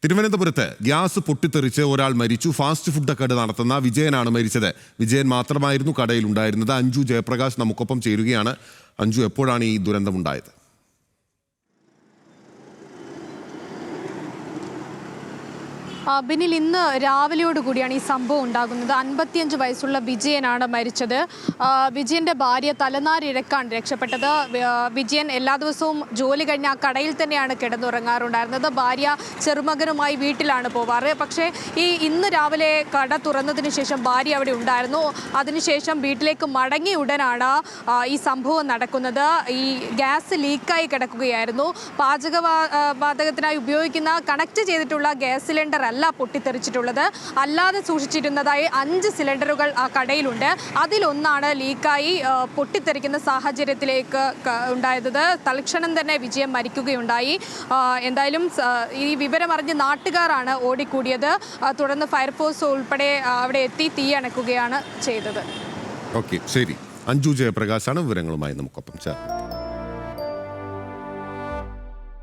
തിരുവനന്തപുരത്ത് ഗ്യാസ് പൊട്ടിത്തെറിച്ച് ഒരാൾ മരിച്ചു. ഫാസ്റ്റ് ഫുഡ് കട നടത്തുന്ന വിജയനാണ് മരിച്ചത്. വിജയൻ മാത്രമായിരുന്നു കടയിൽ ഉണ്ടായിരുന്നത്. അഞ്ജു ജയപ്രകാശ് നമുക്കൊപ്പം ചേരുകയാണ്. അഞ്ജു, എപ്പോഴാണ് ഈ ദുരന്തമുണ്ടായത്? ബിനിൽ, ഇന്ന് രാവിലെയോടുകൂടിയാണ് ഈ സംഭവം ഉണ്ടാകുന്നത്. 55 വയസ്സുള്ള വിജയനാണ് മരിച്ചത്. വിജയൻ്റെ ഭാര്യ തലനാരിഴക്കാണ് രക്ഷപ്പെട്ടത്. വിജയൻ എല്ലാ ദിവസവും ജോലി കഴിഞ്ഞ് ആ കടയിൽ തന്നെയാണ് കിടന്നുറങ്ങാറുണ്ടായിരുന്നത്. ഭാര്യ ചെറുമകനുമായി വീട്ടിലാണ് പോവാറ്. പക്ഷേ ഇന്ന് രാവിലെ കട തുറന്നതിന് ശേഷം ഭാര്യ അവിടെ ഉണ്ടായിരുന്നു. അതിനുശേഷം വീട്ടിലേക്ക് മടങ്ങിയ ഉടനാണ് ഈ സംഭവം നടക്കുന്നത്. ഈ ഗ്യാസ് ലീക്കായി കിടക്കുകയായിരുന്നു. പാചകവാതകത്തിനായി ഉപയോഗിക്കുന്ന കണക്ട് ചെയ്തിട്ടുള്ള ഗ്യാസ് സിലിണ്ടർ അല്ല പൊട്ടിത്തെറിച്ചിട്ടുള്ളത്. അല്ലാതെ സൂക്ഷിച്ചിരുന്നതായി 5 സിലിണ്ടറുകൾ ആ കടയിലുണ്ട്. അതിലൊന്നാണ് ലീക്കായി പൊട്ടിത്തെറിക്കുന്ന സാഹചര്യത്തിലേക്ക് ഉണ്ടായത്. തൽക്ഷണം തന്നെ വിജയം മരിക്കുകയുണ്ടായി. എന്തായാലും ഈ വിവരമറിഞ്ഞ് നാട്ടുകാരാണ് ഓടിക്കൂടിയത്. തുടർന്ന് ഫയർഫോഴ്സ് ഉൾപ്പെടെ അവിടെ എത്തി തീ അണയ്ക്കുകയാണ് ചെയ്തത്. ഓക്കെ, ശരി. അഞ്ജു ജയപ്രകാശാണ് വിവരങ്ങളുമായി നമുക്കൊപ്പം ചേർന്നത്.